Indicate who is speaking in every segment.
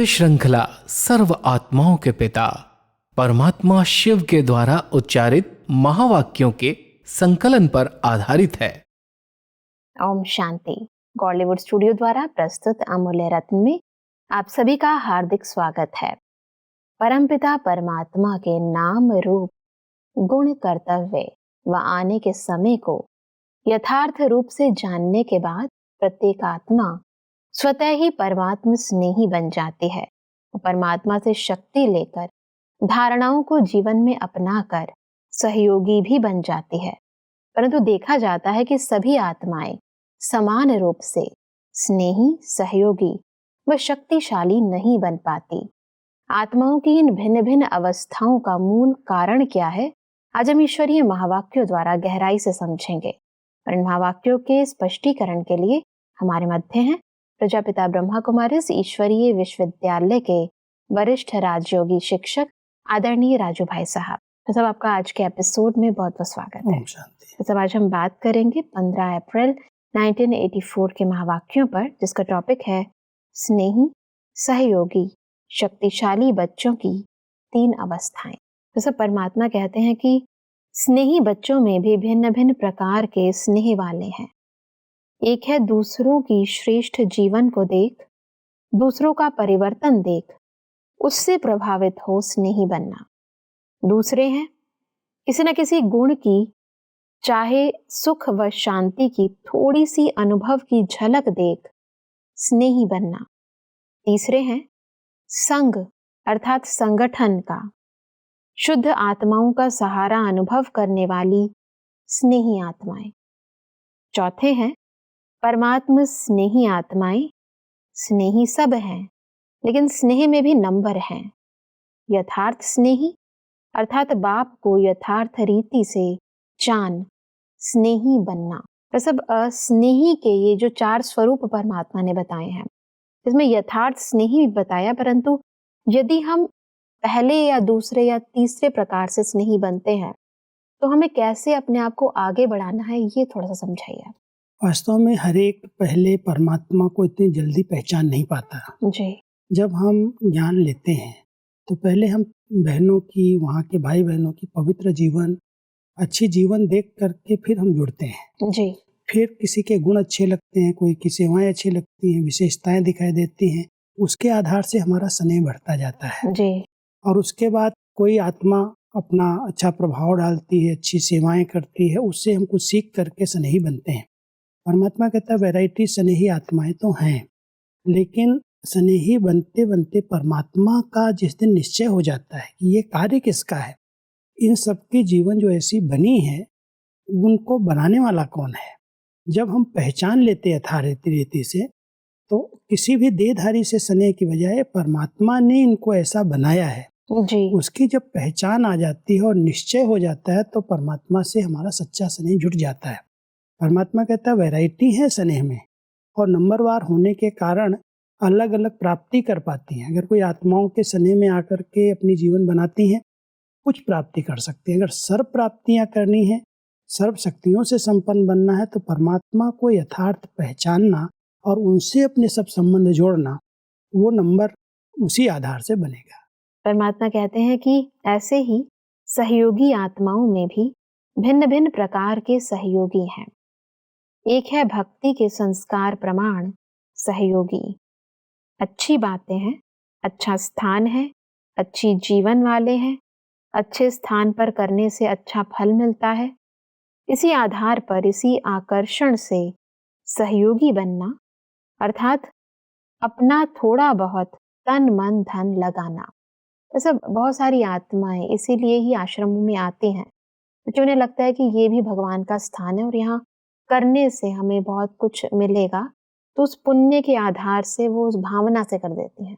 Speaker 1: श्रृंखला सर्व आत्माओं के पिता परमात्मा शिव के द्वारा उच्चारित महावाक्यों के संकलन पर आधारित है।
Speaker 2: ओम शांति। गॉलीवुड स्टूडियो द्वारा प्रस्तुत अमूल्य रत्न में आप सभी का हार्दिक स्वागत है। परमपिता परमात्मा के नाम रूप गुण कर्तव्य व आने के समय को यथार्थ रूप से जानने के बाद प्रत्येक आत्मा स्वतः ही परमात्मा स्नेही बन जाती है। परमात्मा से शक्ति लेकर धारणाओं को जीवन में अपनाकर सहयोगी भी बन जाती है। परंतु देखा जाता है कि सभी आत्माएं समान रूप से स्नेही, सहयोगी व शक्तिशाली नहीं बन पाती। आत्माओं की इन भिन्न भिन्न अवस्थाओं का मूल कारण क्या है, आज हम ईश्वरीय महावाक्यों द्वारा गहराई से समझेंगे। और इन महावाक्यों के स्पष्टीकरण के लिए हमारे मध्य हैं प्रजापिता ब्रह्मा कुमारीज ईश्वरीय विश्वविद्यालय के वरिष्ठ राजयोगी शिक्षक आदरणीय राजू भाई साहब। तो सब आपका आज के एपिसोड में बहुत बहुत स्वागत है। तो सब आज हम बात करेंगे 15 अप्रैल 1984 के महावाक्यों पर, जिसका टॉपिक है स्नेही, सहयोगी, शक्तिशाली बच्चों की 3 अवस्थाएं। तो सब परमात्मा कहते हैं कि स्नेही बच्चों में भी भिन्न भिन्न प्रकार के स्नेह वाले हैं। एक है दूसरों की श्रेष्ठ जीवन को देख, दूसरों का परिवर्तन देख उससे प्रभावित हो स्नेही बनना। दूसरे हैं किसी न किसी गुण की, चाहे सुख व शांति की थोड़ी सी अनुभव की झलक देख स्नेही बनना। तीसरे हैं संग अर्थात संगठन का, शुद्ध आत्माओं का सहारा अनुभव करने वाली स्नेही आत्माएं। चौथे हैं परमात्मा स्नेही आत्माएं। स्नेही सब हैं, लेकिन स्नेह में भी नंबर हैं। यथार्थ स्नेही अर्थात बाप को यथार्थ रीति से जान स्नेही बनना। तो सब स्नेही के ये जो 4 स्वरूप परमात्मा ने बताए हैं, इसमें यथार्थ स्नेही भी बताया, परंतु यदि हम पहले या दूसरे या तीसरे प्रकार से स्नेही बनते हैं तो हमें कैसे अपने आप को आगे बढ़ाना है, ये थोड़ा सा समझाइए।
Speaker 3: वास्तव में हर एक पहले परमात्मा को इतनी जल्दी पहचान नहीं पाता
Speaker 2: जी।
Speaker 3: जब हम ज्ञान लेते हैं तो पहले हम बहनों की, वहाँ के भाई बहनों की पवित्र जीवन, अच्छी जीवन देख करके फिर हम जुड़ते हैं।
Speaker 2: जी।
Speaker 3: फिर किसी के गुण अच्छे लगते हैं, कोई की सेवाएं अच्छी लगती हैं, विशेषताएं दिखाई देती हैं, उसके आधार से हमारा स्नेह बढ़ता जाता है।
Speaker 2: जी।
Speaker 3: और उसके बाद कोई आत्मा अपना अच्छा प्रभाव डालती है, अच्छी सेवाएं करती है, उससे हम कुछ सीख करके स्नेही बनते हैं। परमात्मा कहता है वैरायटी स्नेही आत्माएं तो हैं, लेकिन स्नेही बनते बनते परमात्मा का जिस दिन निश्चय हो जाता है कि ये कार्य किसका है, इन सबकी जीवन जो ऐसी बनी है उनको बनाने वाला कौन है, जब हम पहचान लेते यथार्थ रीति से, तो किसी भी देहधारी से स्नेह की बजाय परमात्मा ने इनको ऐसा बनाया है,
Speaker 2: जी।
Speaker 3: उसकी जब पहचान आ जाती है और निश्चय हो जाता है तो परमात्मा से हमारा सच्चा स्नेह जुट जाता है। परमात्मा कहता है वैरायटी है स्नेह में, और नंबरवार होने के कारण अलग अलग प्राप्ति कर पाती हैं। अगर कोई आत्माओं के स्नेह में आकर के अपनी जीवन बनाती हैं, कुछ प्राप्ति कर सकती हैं। अगर सर्व प्राप्तियां करनी है, सर्व शक्तियों से संपन्न बनना है, तो परमात्मा को यथार्थ पहचानना और उनसे अपने सब संबंध जोड़ना, वो नंबर उसी आधार से बनेगा।
Speaker 2: परमात्मा कहते हैं कि ऐसे ही सहयोगी आत्माओं में भी भिन्न भिन्न प्रकार के सहयोगी हैं। एक है भक्ति के संस्कार प्रमाण सहयोगी। अच्छी बातें हैं, अच्छा स्थान है, अच्छी जीवन वाले हैं, अच्छे स्थान पर करने से अच्छा फल मिलता है। इसी आधार पर, इसी आकर्षण से सहयोगी बनना अर्थात अपना थोड़ा बहुत तन मन धन लगाना। ऐसा बहुत सारी आत्माएं इसीलिए ही आश्रमों में आती हैं, क्योंकि उन्हें लगता है कि ये भी भगवान का स्थान है और यहाँ करने से हमें बहुत कुछ मिलेगा, तो उस पुण्य के आधार से वो उस भावना से कर देती हैं।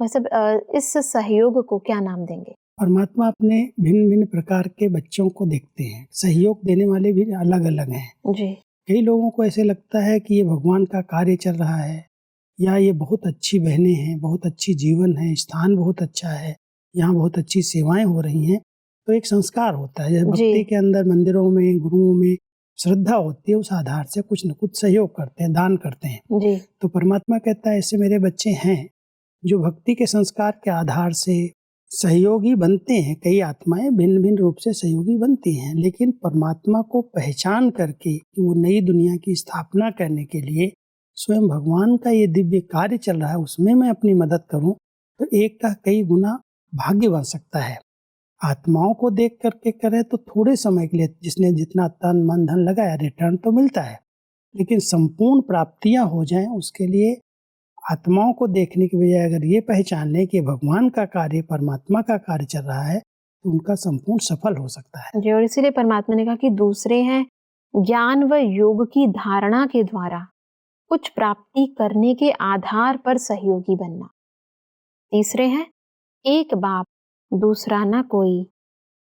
Speaker 2: मतलब इस सहयोग को क्या नाम देंगे?
Speaker 3: परमात्मा अपने भिन्न भिन्न प्रकार के बच्चों को देखते हैं, सहयोग देने वाले भी अलग अलग हैं।
Speaker 2: जी।
Speaker 3: कई लोगों को ऐसे लगता है कि ये भगवान का कार्य चल रहा है, या ये बहुत अच्छी बहनें हैं, बहुत अच्छी जीवन है, स्थान बहुत अच्छा है, यहाँ बहुत अच्छी सेवाएं हो रही हैं, तो एक संस्कार होता है। जैसे भक्ति के अंदर मंदिरों में, गुरुओं में श्रद्धा होती है, उस आधार से कुछ न कुछ सहयोग करते हैं, दान करते हैं।
Speaker 2: जी।
Speaker 3: तो परमात्मा कहता है ऐसे मेरे बच्चे हैं, जो भक्ति के संस्कार के आधार से सहयोगी बनते हैं। कई आत्माएं भिन्न भिन्न रूप से सहयोगी बनती हैं, लेकिन परमात्मा को पहचान करके कि वो नई दुनिया की स्थापना करने के लिए स्वयं भगवान का ये दिव्य कार्य चल रहा है, उसमें मैं अपनी मदद करूं, तो एक का कई गुना भाग्य बन सकता है। आत्माओं को देख करके करे तो थोड़े समय के लिए जिसने जितना तन मन धन लगाया रिटर्न तो मिलता है, लेकिन संपूर्ण प्राप्तियां हो जाएं उसके लिए आत्माओं को देखने की बजाय अगर ये पहचान लें कि भगवान का कार्य, परमात्मा का कार्य चल रहा है, तो उनका संपूर्ण सफल हो सकता है
Speaker 2: जी। और इसीलिए परमात्मा ने कहा कि दूसरे हैं ज्ञान व योग की धारणा के द्वारा कुछ प्राप्ति करने के आधार पर सहयोगी बनना। तीसरे हैं एक बाप दूसरा न कोई,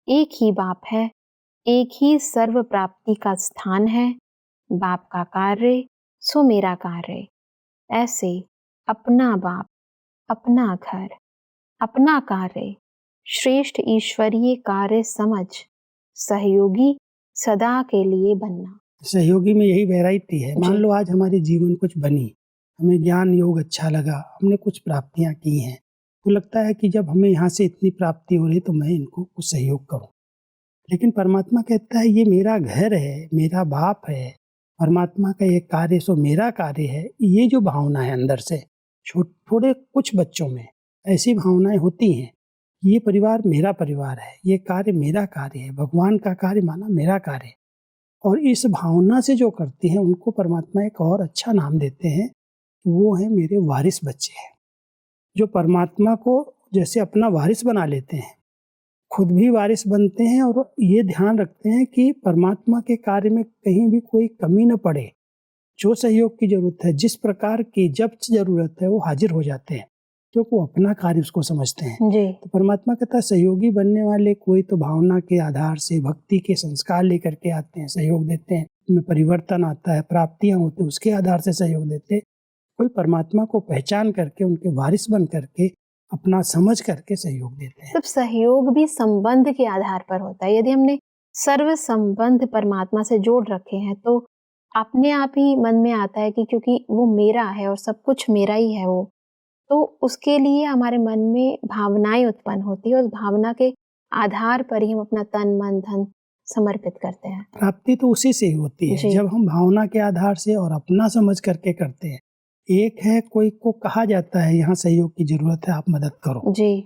Speaker 2: एक ही बाप है, एक ही सर्व प्राप्ति का स्थान है, बाप का कार्य सो मेरा कार्य। ऐसे अपना बाप, अपना घर, अपना कार्य श्रेष्ठ ईश्वरीय कार्य समझ सहयोगी सदा के लिए बनना।
Speaker 3: सहयोगी में यही वैरायटी है। मान लो आज हमारे जीवन कुछ बनी, हमें ज्ञान योग अच्छा लगा, हमने कुछ प्राप्तियां की हैं, तो लगता है कि जब हमें यहाँ से इतनी प्राप्ति हो रही तो मैं इनको कुछ सहयोग करूं। लेकिन परमात्मा कहता है ये मेरा घर है, मेरा बाप है, परमात्मा का ये कार्य सो मेरा कार्य है। ये जो भावना है अंदर से, थोड़े कुछ बच्चों में ऐसी भावनाएं होती हैं, ये परिवार मेरा परिवार है, ये कार्य मेरा कार्य है, भगवान का कार्य माना मेरा कार्य है। और इस भावना से जो करती हैं उनको परमात्मा एक और अच्छा नाम देते हैं, वो है मेरे वारिस बच्चे हैं। जो परमात्मा को जैसे अपना वारिस बना लेते हैं, खुद भी वारिस बनते हैं और ये ध्यान रखते हैं कि परमात्मा के कार्य में कहीं भी कोई कमी न पड़े। जो सहयोग की जरूरत है, जिस प्रकार की जब जरूरत है, वो हाजिर हो जाते हैं, क्योंकि वो अपना कार्य उसको समझते हैं
Speaker 2: जी।
Speaker 3: तो परमात्मा कहता सहयोगी बनने वाले कोई तो भावना के आधार से भक्ति के संस्कार लेकर के आते हैं, सहयोग देते हैं, उनमें परिवर्तन आता है, प्राप्तियां होती हैं, उसके आधार से सहयोग देते हैं। कोई परमात्मा को पहचान करके उनके वारिस बन करके अपना समझ करके सहयोग देते हैं।
Speaker 2: सब सहयोग भी संबंध के आधार पर होता है। यदि हमने सर्व संबंध परमात्मा से जोड़ रखे हैं तो अपने आप ही मन में आता है कि क्योंकि वो मेरा है और सब कुछ मेरा ही है वो, तो उसके लिए हमारे मन में भावनाएं उत्पन्न होती है और उस भावना के आधार पर ही हम अपना तन मन धन समर्पित करते हैं।
Speaker 3: प्राप्ति तो उसी से ही होती है जब हम भावना के आधार से और अपना समझ करके करते हैं। एक है कोई को कहा जाता है यहाँ सहयोग की जरूरत है, आप मदद करो
Speaker 2: जी।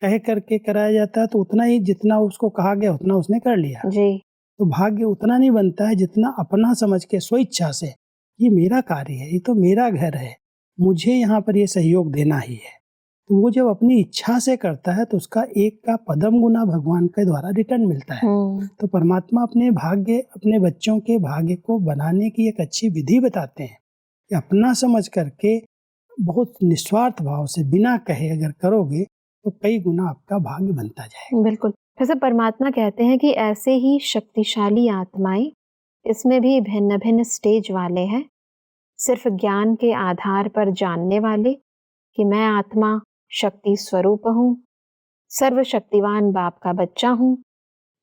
Speaker 3: कह करके कराया जाता है तो उतना ही जितना उसको कहा गया उतना उसने कर लिया
Speaker 2: जी।
Speaker 3: तो भाग्य उतना नहीं बनता है जितना अपना समझ के स्वेच्छा से ये मेरा कार्य है, ये तो मेरा घर है, मुझे यहाँ पर ये सहयोग देना ही है। तो वो जब अपनी इच्छा से करता है तो उसका एक का पदम गुना भगवान के द्वारा रिटर्न मिलता है। तो परमात्मा अपने भाग्य, अपने बच्चों के भाग्य को बनाने की एक अच्छी विधि बताते हैं कि अपना समझ करके बहुत निस्वार्थ भाव से बिना कहे अगर करोगे तो कई गुना आपका भाग्य बनता जाएगा।
Speaker 2: बिल्कुल। जैसे परमात्मा कहते हैं कि ऐसे ही शक्तिशाली आत्माएं, इसमें भी भिन्न भिन्न स्टेज वाले हैं, सिर्फ ज्ञान के आधार पर जानने वाले कि मैं आत्मा शक्ति स्वरूप हूँ, सर्वशक्तिवान बाप का बच्चा हूँ,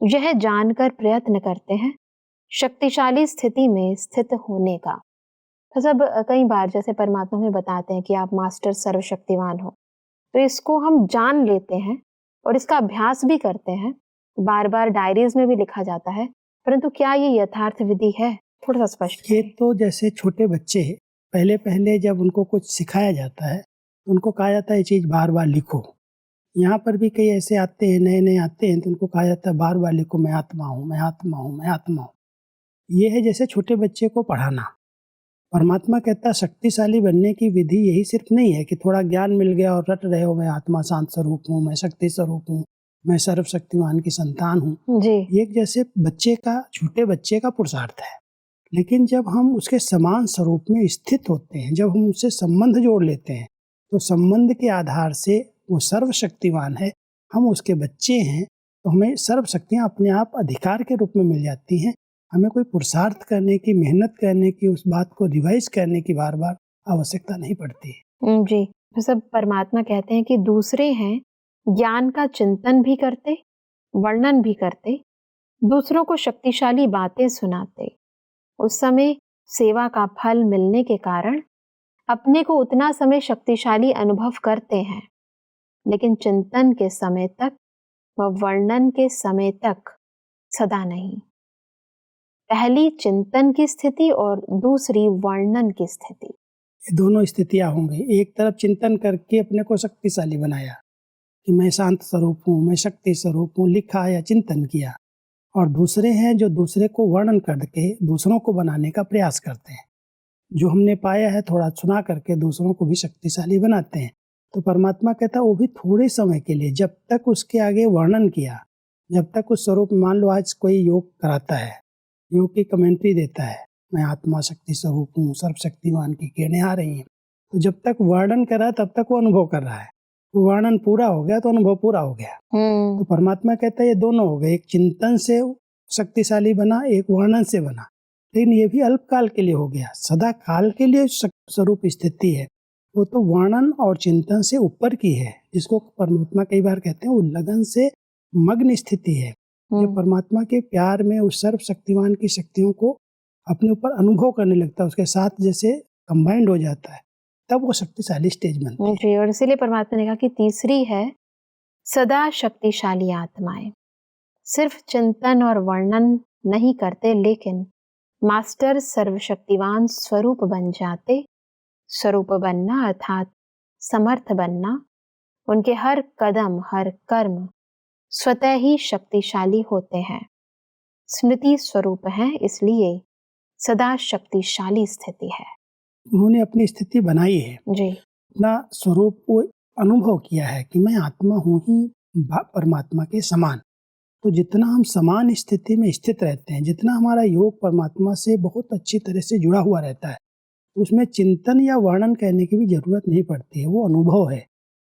Speaker 2: यह जानकर प्रयत्न करते हैं शक्तिशाली स्थिति में स्थित होने का। तो सब कई बार जैसे परमात्मा में बताते हैं कि आप मास्टर सर्वशक्तिवान हो, तो इसको हम जान लेते हैं और इसका अभ्यास भी करते हैं, बार बार डायरीज में भी लिखा जाता है, परंतु क्या ये यथार्थ विधि है? थोड़ा सा स्पष्ट।
Speaker 3: ये तो जैसे छोटे बच्चे पहले पहले जब उनको कुछ सिखाया जाता है तो उनको कहा जाता है ये चीज़ बार बार लिखो। यहाँ पर भी कई ऐसे आते हैं, नए नए आते हैं, तो उनको कहा जाता है बार बार लिखो, मैं आत्मा हूँ, मैं आत्मा हूँ, मैं आत्मा हूँ। ये है जैसे छोटे बच्चे को पढ़ाना। परमात्मा कहता है शक्तिशाली बनने की विधि यही सिर्फ नहीं है कि थोड़ा ज्ञान मिल गया और रट रहे हो मैं आत्मा शांत स्वरूप हूँ, मैं शक्ति स्वरूप हूँ, मैं सर्वशक्तिमान की संतान हूँ। ये जैसे बच्चे का, छोटे बच्चे का पुरुषार्थ है। लेकिन जब हम उसके समान स्वरूप में स्थित होते हैं, जब हम उससे संबंध जोड़ लेते हैं, तो संबंध के आधार से वो सर्वशक्तिवान है, हम उसके बच्चे हैं, तो हमें सर्व शक्तियाँ अपने आप अधिकार के रूप में मिल जाती हैं। हमें कोई पुरुषार्थ करने की, मेहनत करने की, उस बात को रिवाइज करने की बार बार आवश्यकता नहीं पड़ती है।
Speaker 2: जी। तो सब परमात्मा कहते हैं कि दूसरे हैं ज्ञान का चिंतन भी करते, वर्णन भी करते, दूसरों को शक्तिशाली बातें सुनाते, उस समय सेवा का फल मिलने के कारण अपने को उतना समय शक्तिशाली अनुभव करते हैं, लेकिन चिंतन के समय तक व वर्णन के समय तक सदा नहीं। पहली चिंतन की स्थिति और दूसरी वर्णन की स्थिति।
Speaker 3: ये दोनों स्थितियां होंगी। एक तरफ चिंतन करके अपने को शक्तिशाली बनाया कि मैं शांत स्वरूप हूँ, मैं शक्ति स्वरूप हूँ, लिखा या चिंतन किया। और दूसरे हैं जो दूसरे को वर्णन करके दूसरों को बनाने का प्रयास करते हैं। जो हमने पाया है थोड़ा सुना करके दूसरों को भी शक्तिशाली बनाते हैं। तो परमात्मा कहता है वो भी थोड़े समय के लिए, जब तक उसके आगे वर्णन किया, जब तक उस स्वरूप, मान लो आज कोई योग कराता है, योग की कमेंट्री देता है, मैं आत्मा शक्ति स्वरूप हूँ, सर्वशक्तिमान की किरणें आ रही हैं, तो जब तक वर्णन करा तब तक वो अनुभव कर रहा है। वो वर्णन पूरा हो गया तो अनुभव पूरा हो गया। तो परमात्मा कहता है ये दोनों हो गए, एक चिंतन से शक्तिशाली बना, एक वर्णन से बना। लेकिन ये भी अल्पकाल के लिए हो गया, सदा काल के लिए स्वरूप स्थिति है, वो तो वर्णन और चिंतन से ऊपर की है, जिसको परमात्मा कई बार कहते हैं उल्लंघन से मग्न स्थिति है। जब परमात्मा के प्यार में उस सर्वशक्तिमान की शक्तियों को अपने ऊपर अनुभव करने लगता है, उसके साथ जैसे कंबाइंड हो जाता है, तब वो शक्तिशाली स्टेज बनती है।
Speaker 2: जी, और इसीलिए परमात्मा ने कहा कि तीसरी है सदा शक्तिशाली आत्माएं। सिर्फ चिंतन और वर्णन नहीं करते, लेकिन मास्टर सर्वशक्तिवान स्वरूप बन जाते। स्वरूप बनना अर्थात समर्थ बनना। उनके हर कदम, हर कर्म स्वतः ही शक्तिशाली होते हैं। स्मृति स्वरूप हैं, इसलिए सदा शक्तिशाली स्थिति है।
Speaker 3: उन्होंने अपनी स्थिति बनाई है,
Speaker 2: जी,
Speaker 3: अपना स्वरूप को अनुभव किया है कि मैं आत्मा हूँ ही परमात्मा के समान। तो जितना हम समान स्थिति में स्थित रहते हैं, जितना हमारा योग परमात्मा से बहुत अच्छी तरह से जुड़ा हुआ रहता है, उसमें चिंतन या वर्णन कहने की भी जरूरत नहीं पड़ती है, वो अनुभव है।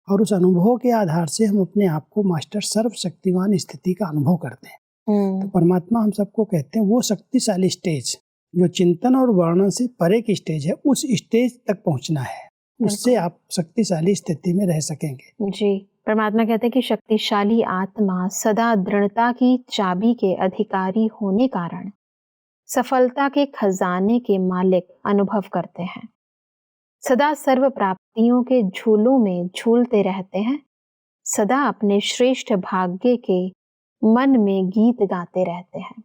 Speaker 3: और उस अनुभव के आधार से हम अपने आप को मास्टर सर्वशक्तिवान स्थिति का अनुभव करते हैं। तो परमात्मा हम सबको कहते हैं वो शक्तिशाली स्टेज जो चिंतन और वर्णन से परे की स्टेज है, उस स्टेज तक पहुंचना है, उससे आप शक्तिशाली स्थिति में रह सकेंगे।
Speaker 2: जी, परमात्मा कहते हैं कि शक्तिशाली आत्मा सदा दृढ़ता की चाबी के अधिकारी होने कारण सफलता के खजाने के मालिक अनुभव करते हैं। सदा सर्व प्राप्तियों के झूलों में झूलते रहते हैं। सदा अपने श्रेष्ठ भाग्य के मन में गीत गाते रहते हैं।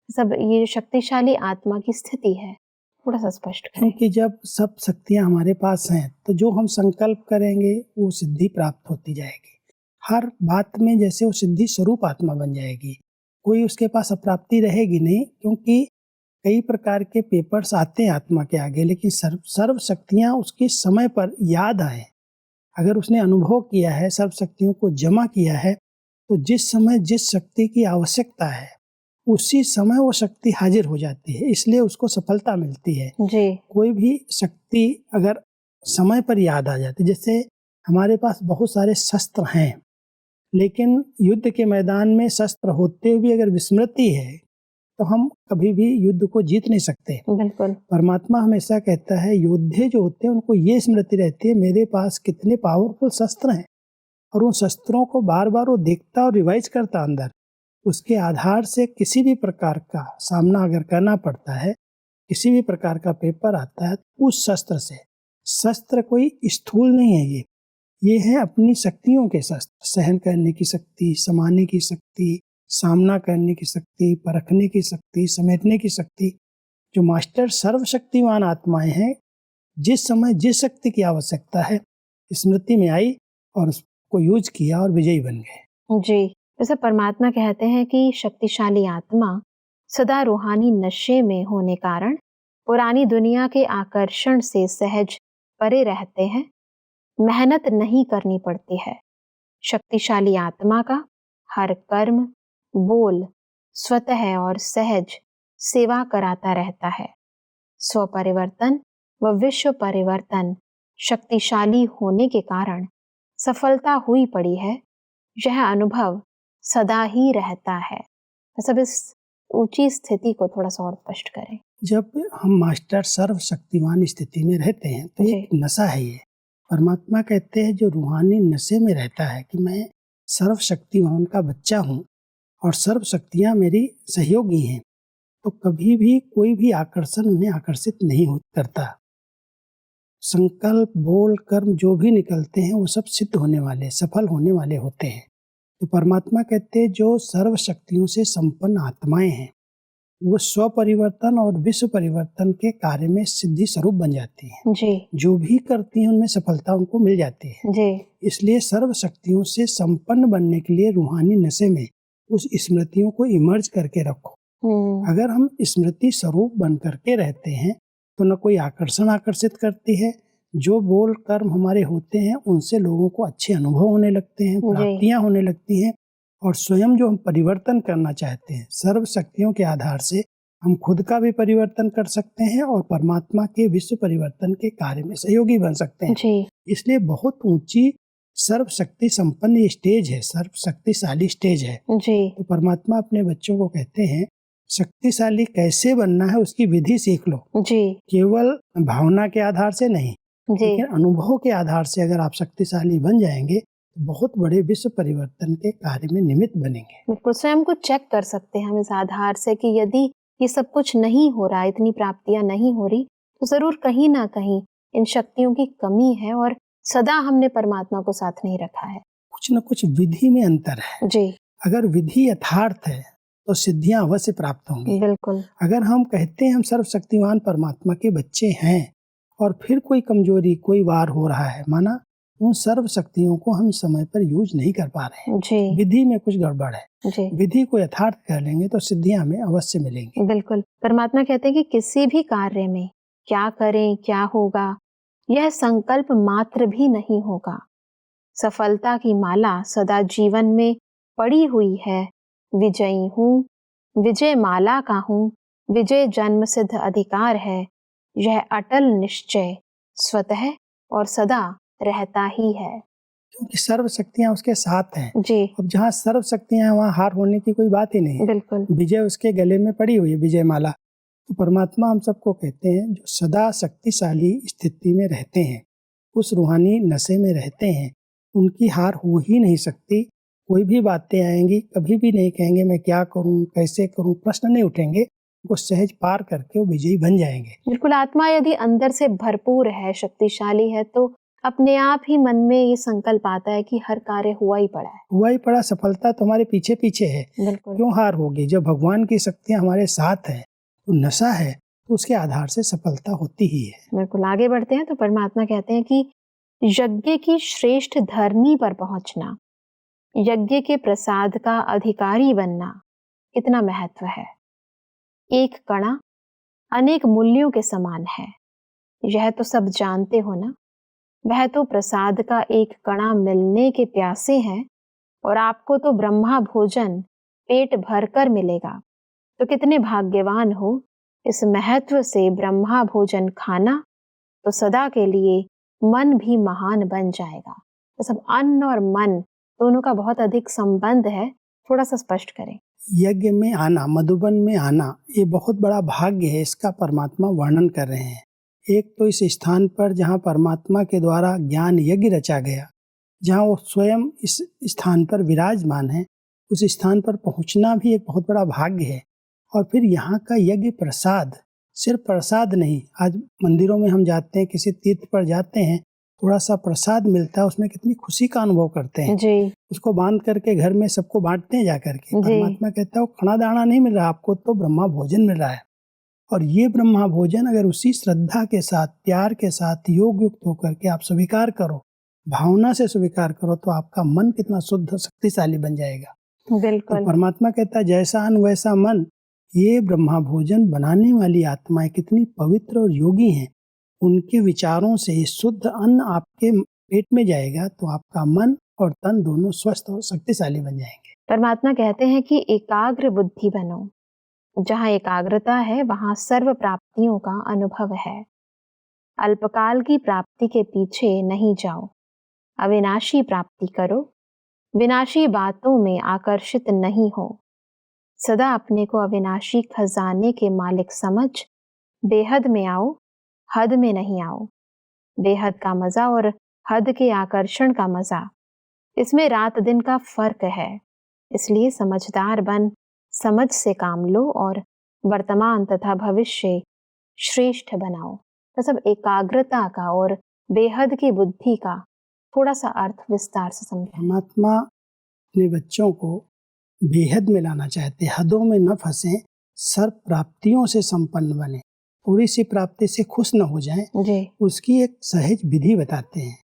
Speaker 2: सब ये शक्तिशाली आत्मा की स्थिति है, थोड़ा सा स्पष्ट करें।
Speaker 3: क्योंकि जब सब शक्तियां हमारे पास हैं तो जो हम संकल्प करेंगे वो सिद्धि प्राप्त होती जाएगी। हर बात में जैसे वो सिद्धि स्वरूप आत्मा बन जाएगी, कोई उसके पास अप्राप्ति रहेगी नहीं। क्योंकि कई प्रकार के पेपर्स आते हैं आत्मा के आगे, लेकिन सर्व शक्तियाँ उसके समय पर याद आए। अगर उसने अनुभव किया है, सर्व शक्तियों को जमा किया है, तो जिस समय जिस शक्ति की आवश्यकता है उसी समय वो शक्ति हाजिर हो जाती है, इसलिए उसको सफलता मिलती है।
Speaker 2: जी,
Speaker 3: कोई भी शक्ति अगर समय पर याद आ जाती, जैसे हमारे पास बहुत सारे शस्त्र हैं, लेकिन युद्ध के मैदान में शस्त्र होते हुए अगर विस्मृति है तो हम कभी भी युद्ध को जीत नहीं सकते।
Speaker 2: बिल्कुल।
Speaker 3: परमात्मा हमेशा कहता है योद्धे जो होते हैं उनको ये स्मृति रहती है मेरे पास कितने पावरफुल शस्त्र हैं, और उन शस्त्रों को बार बार वो देखता और रिवाइज करता अंदर। उसके आधार से किसी भी प्रकार का सामना अगर करना पड़ता है, किसी भी प्रकार का पेपर आता है, उस शस्त्र से, शस्त्र कोई स्थूल नहीं है, ये है अपनी शक्तियों के शस्त्र। सहन करने की शक्ति, समाने की शक्ति, सामना करने की शक्ति, परखने की शक्ति, समेटने की शक्ति। जो मास्टर सर्वशक्तिमान आत्माएं हैं, जिस समय जिस शक्ति की आवश्यकता है स्मृति में आई और उसको यूज किया और विजयी बन गए।
Speaker 2: जी, जैसे परमात्मा कहते हैं कि शक्तिशाली आत्मा सदा रूहानी नशे में होने कारण पुरानी दुनिया के आकर्षण से सहज परे रहते हैं। मेहनत नहीं करनी पड़ती है। शक्तिशाली आत्मा का हर कर्म, बोल स्वतः और सहज सेवा कराता रहता है। स्व परिवर्तन व विश्व परिवर्तन शक्तिशाली होने के कारण सफलता हुई पड़ी है। यह अनुभव सदा ही रहता है। सब इस ऊंची स्थिति को थोड़ा सा और स्पष्ट करें।
Speaker 3: जब हम मास्टर सर्वशक्तिमान स्थिति में रहते हैं तो एक नशा है ये। परमात्मा कहते हैं जो रूहानी नशे में रहता है कि मैं सर्वशक्तिमान का बच्चा हूँ और सर्व शक्तियाँ मेरी सहयोगी हैं, तो कभी भी कोई भी आकर्षण उन्हें आकर्षित नहीं करता। संकल्प, बोल, कर्म जो भी निकलते हैं वो सब सिद्ध होने वाले, सफल होने वाले होते हैं। तो परमात्मा कहते हैं जो सर्व शक्तियों से संपन्न आत्माएं हैं वो स्व परिवर्तन और विश्व परिवर्तन के कार्य में सिद्धि स्वरूप बन जाती हैं।
Speaker 2: जी
Speaker 3: जो भी करती हैं उनमें सफलता उनको मिल जाती है।
Speaker 2: जी
Speaker 3: इसलिए सर्व शक्तियों से संपन्न बनने के लिए रूहानी नशे में उस स्मृतियों को इमर्ज करके रखो। अगर हम स्मृति स्वरूप बन करके रहते हैं तो न कोई आकर्षण आकर्षित करती है, जो बोल कर्म हमारे होते हैं उनसे लोगों को अच्छे अनुभव होने लगते हैं, प्राप्तियां होने लगती हैं, और स्वयं जो हम परिवर्तन करना चाहते हैं सर्व शक्तियों के आधार से हम खुद का भी परिवर्तन कर सकते हैं और परमात्मा के विश्व परिवर्तन के कार्य में सहयोगी बन सकते हैं।
Speaker 2: जी
Speaker 3: इसलिए बहुत ऊंची सर्व शक्ति संपन्न ये स्टेज है, सर्व शक्तिशाली स्टेज है।
Speaker 2: जी
Speaker 3: तो परमात्मा अपने बच्चों को कहते हैं शक्तिशाली कैसे बनना है उसकी विधि सीख लो।
Speaker 2: जी
Speaker 3: केवल भावना के आधार से नहीं,
Speaker 2: जी
Speaker 3: लेकिन अनुभव के आधार से अगर आप शक्तिशाली बन जाएंगे तो बहुत बड़े विश्व परिवर्तन के कार्य में निमित्त बनेंगे।
Speaker 2: बिल्कुल, स्वयं को चेक कर सकते हैं हम इस आधार से कि यदि ये सब कुछ नहीं हो रहा, इतनी प्राप्तियां नहीं हो रही, तो जरूर कहीं ना कहीं इन शक्तियों की कमी है और सदा हमने परमात्मा को साथ नहीं रखा है।
Speaker 3: कुछ न कुछ विधि में अंतर है।
Speaker 2: जी
Speaker 3: अगर विधि यथार्थ है तो सिद्धियां अवश्य प्राप्त होंगी।
Speaker 2: बिल्कुल
Speaker 3: अगर हम कहते हैं हम सर्वशक्तिमान परमात्मा के बच्चे हैं और फिर कोई कमजोरी, कोई वार हो रहा है, माना उन सर्व शक्तियों को हम समय पर यूज नहीं कर पा रहे हैं,
Speaker 2: जी
Speaker 3: विधि में कुछ गड़बड़ है।
Speaker 2: जी
Speaker 3: विधि को यथार्थ कर लेंगे तो सिद्धियां हमें अवश्य मिलेंगी।
Speaker 2: बिल्कुल, परमात्मा कहते हैं कि किसी भी कार्य में क्या करें, क्या होगा, यह संकल्प मात्र भी नहीं होगा। सफलता की माला सदा जीवन में पड़ी हुई है। विजयी हूँ, विजय माला का हूँ, विजय जन्म सिद्ध अधिकार है। यह अटल निश्चय स्वतः और सदा रहता ही है।
Speaker 3: क्योंकि सर्व शक्तियां उसके साथ हैं।
Speaker 2: जी
Speaker 3: अब जहाँ सर्व शक्तियां हैं वहाँ हार होने की कोई बात ही नहीं है।
Speaker 2: बिल्कुल
Speaker 3: विजय उसके गले में पड़ी हुई है, विजय माला। तो परमात्मा हम सबको कहते हैं जो सदा शक्तिशाली स्थिति में रहते हैं, उस रूहानी नशे में रहते हैं, उनकी हार हो ही नहीं सकती। कोई भी बातें आएंगी कभी भी नहीं कहेंगे मैं क्या करूं, कैसे करूं, प्रश्न नहीं उठेंगे, वो सहज पार करके वो विजयी बन जाएंगे।
Speaker 2: बिल्कुल, आत्मा यदि अंदर से भरपूर है, शक्तिशाली है, तो अपने आप ही मन में ये संकल्प आता है कि हर कार्य हुआ ही पड़ा है।
Speaker 3: हुआ ही पड़ा, सफलता तुम्हारे पीछे पीछे है,
Speaker 2: बिल्कुल
Speaker 3: क्यों हार होगी? जब भगवान की शक्तियां हमारे साथ है, तो नशा है, तो उसके आधार से सफलता होती ही है।
Speaker 2: बिल्कुल, आगे बढ़ते हैं तो परमात्मा कहते हैं कि यज्ञ की श्रेष्ठ धरनी पर पहुंचना, यज्ञ के प्रसाद का अधिकारी बनना कितना महत्व है। एक कणा अनेक मूल्यों के समान है, यह तो सब जानते हो ना। वह तो प्रसाद का एक कणा मिलने के प्यासे हैं और आपको तो ब्रह्मा भोजन पेट भरकर मिलेगा। तो कितने भाग्यवान हो इस महत्व से ब्रह्मा भोजन खाना, तो सदा के लिए मन भी महान बन जाएगा। तो सब अन्न और मन दोनों का बहुत अधिक संबंध है, थोड़ा सा स्पष्ट करें।
Speaker 3: यज्ञ में आना, मधुबन में आना, ये बहुत बड़ा भाग्य है, इसका परमात्मा वर्णन कर रहे हैं। एक तो इस स्थान पर जहाँ परमात्मा के द्वारा ज्ञान यज्ञ रचा गया, जहाँ वो स्वयं इस स्थान पर विराजमान है, उस स्थान पर पहुँचना भी एक बहुत बड़ा भाग्य है। और फिर यहाँ का यज्ञ प्रसाद, सिर्फ प्रसाद नहीं, आज मंदिरों में हम जाते हैं, किसी तीर्थ पर जाते हैं, थोड़ा सा प्रसाद मिलता है, उसमें कितनी खुशी का अनुभव करते हैं
Speaker 2: जी
Speaker 3: उसको बांध करके घर में सबको बांटते हैं जाकर के। परमात्मा कहता है वो खड़ा दाना नहीं मिल रहा आपको, तो ब्रह्मा भोजन मिल रहा है। और ये ब्रह्मा भोजन अगर उसी श्रद्धा के साथ, प्यार के साथ, योग युक्त होकर के आप स्वीकार करो, भावना से स्वीकार करो, तो आपका मन कितना शुद्ध शक्तिशाली बन जाएगा।
Speaker 2: बिल्कुल
Speaker 3: तो परमात्मा कहता है जैसा अन्न वैसा मन। ये ब्रह्मा भोजन बनाने वाली आत्माएं कितनी पवित्र और योगी हैं, उनके विचारों से शुद्ध अन्न आपके पेट में जाएगा तो आपका मन और तन दोनों स्वस्थ और शक्तिशाली बन जाएंगे।
Speaker 2: परमात्मा कहते हैं कि एकाग्र बुद्धि बनो। जहाँ एकाग्रता है वहाँ सर्व प्राप्तियों का अनुभव है। अल्पकाल की प्राप्ति के पीछे नहीं जाओ, अविनाशी प्राप्ति करो। विनाशी बातों में आकर्षित नहीं हो। सदा अपने को अविनाशी खजाने के मालिक समझ बेहद में आओ, हद में नहीं आओ। बेहद का मजा और हद के आकर्षण का मजा, इसमें रात दिन का फर्क है। इसलिए समझदार बन समझ से काम लो और वर्तमान तथा भविष्य श्रेष्ठ बनाओ। तो सब एकाग्रता का और बेहद की बुद्धि का थोड़ा सा अर्थ विस्तार से समझें।
Speaker 3: परमात्मा अपने बच्चों को बेहद में लाना चाहते, हदों में न फंसे, सर्व प्राप्तियों से संपन्न बने, थोड़ी सी प्राप्ति से खुश न हो जाएं।
Speaker 2: जी।
Speaker 3: उसकी एक सहज विधि बताते हैं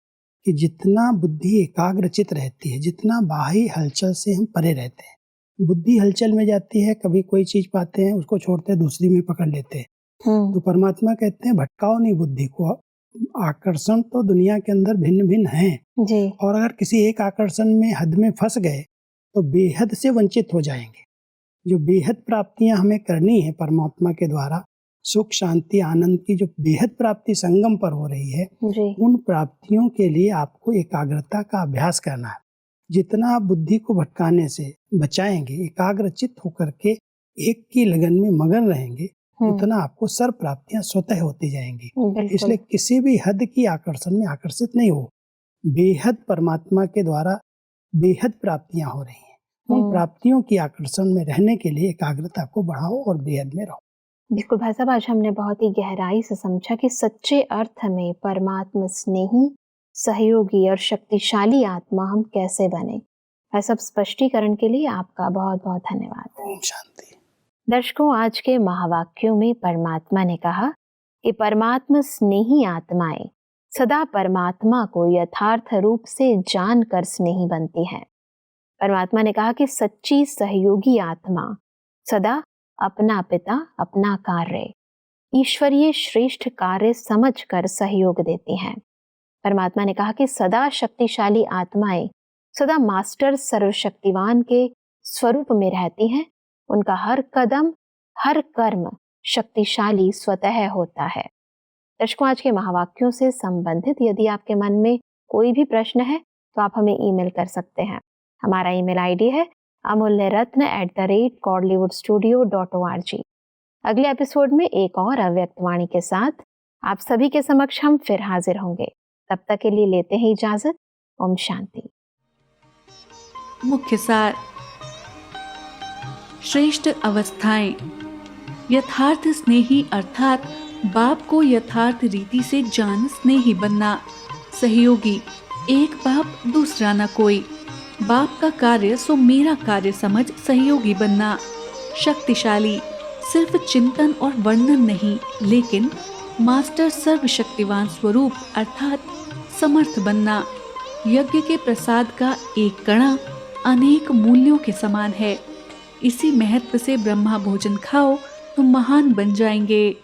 Speaker 3: कि जितना बुद्धि एकाग्रचित रहती है, जितना बाह्य हलचल से हम परे रहते हैं, बुद्धि हलचल में जाती है, कभी कोई चीज पाते हैं उसको छोड़ते हैं, दूसरी में पकड़ लेते हैं। तो परमात्मा कहते हैं भटकाओ नहीं बुद्धि को। आकर्षण तो दुनिया के अंदर भिन्न भिन्न हैं
Speaker 2: जी।
Speaker 3: और अगर किसी एक आकर्षण में हद में फंस गए तो बेहद से वंचित हो जाएंगे। जो बेहद प्राप्तियां हमें करनी है परमात्मा के द्वारा, सुख शांति आनंद की जो बेहद प्राप्ति संगम पर हो रही है,
Speaker 2: जी।
Speaker 3: उन प्राप्तियों के लिए आपको एकाग्रता का अभ्यास करना है। जितना आप बुद्धि को भटकाने से बचाएंगे, एकाग्रचित होकर के एक की लगन में मगन रहेंगे, उतना आपको सर्व प्राप्तियां स्वतः होती जाएंगी। इसलिए किसी भी हद की आकर्षण में आकर्षित नहीं हो। बेहद परमात्मा के द्वारा बेहद प्राप्तियां हो रही हैं, उन प्राप्तियों की आकर्षण में रहने के लिए एकाग्रता को बढ़ाओ और बेहद में रहो।
Speaker 2: बिल्कुल भाई साहब, आज हमने बहुत ही गहराई से समझा कि सच्चे अर्थ में परमात्मा स्नेही, सहयोगी और शक्तिशाली आत्मा हम कैसे बने। भाई साहब, स्पष्टीकरण के लिए आपका बहुत बहुत धन्यवाद।
Speaker 3: ओम शांति।
Speaker 2: दर्शकों, आज के महावाक्यों में परमात्मा ने कहा कि परमात्मा स्नेही आत्माएं सदा परमात्मा को यथार्थ रूप से जानकर स्नेही बनती हैं। परमात्मा ने कहा कि सच्ची सहयोगी आत्मा सदा अपना पिता, अपना कार्य, ईश्वरीय श्रेष्ठ कार्य समझकर सहयोग देती हैं। परमात्मा ने कहा कि सदा शक्तिशाली आत्माएं सदा मास्टर सर्वशक्तिवान के स्वरूप में रहती हैं। उनका हर कदम, हर कर्म शक्तिशाली स्वतः होता है। दर्शकों, आज के महावाक्यों से संबंधित यदि आपके मन में कोई भी प्रश्न है तो आप हमें ईमेल कर सकते हैं। हमारा ईमेल आईडी है amulyaratna@godlywoodstudio.org। अगले एपिसोड में एक और अव्यक्त वाणी के साथ आप सभी के समक्ष हम फिर हाजिर होंगे। तब तक के लिए लेते हैं इजाजत। ओम शांति।
Speaker 4: मुख्य सार। श्रेष्ठ अवस्थाएं। यथार्थ स्नेही अर्थात बाप को यथार्थ रीति से जान स्नेही बनना। सहयोगी, एक बाप दूसरा न कोई, बाप का कार्य सो मेरा कार्य समझ सहयोगी बनना। शक्तिशाली, सिर्फ चिंतन और वर्णन नहीं लेकिन मास्टर सर्वशक्तिवान स्वरूप अर्थात समर्थ बनना। यज्ञ के प्रसाद का एक कणा अनेक मूल्यों के समान है। इसी महत्व से ब्रह्मा भोजन खाओ तो महान बन जाएंगे।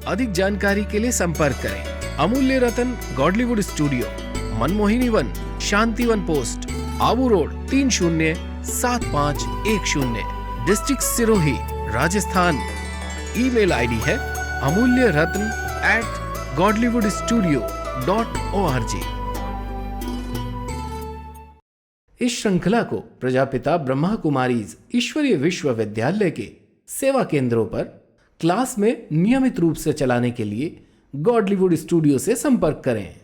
Speaker 1: अधिक जानकारी के लिए संपर्क करें Amulya Ratan, Godlywood studio, Manmohini Van, Shantivan post, Abu road, 307510, district Sirohi, Rajasthan. Email ID है amulyaratn@godlywoodstudio.org। इस श्रृंखला को प्रजापिता ब्रह्मा कुमारीज ईश्वरीय विश्वविद्यालय के सेवा केंद्रों पर क्लास में नियमित रूप से चलाने के लिए गॉडलीवुड स्टूडियो से संपर्क करें।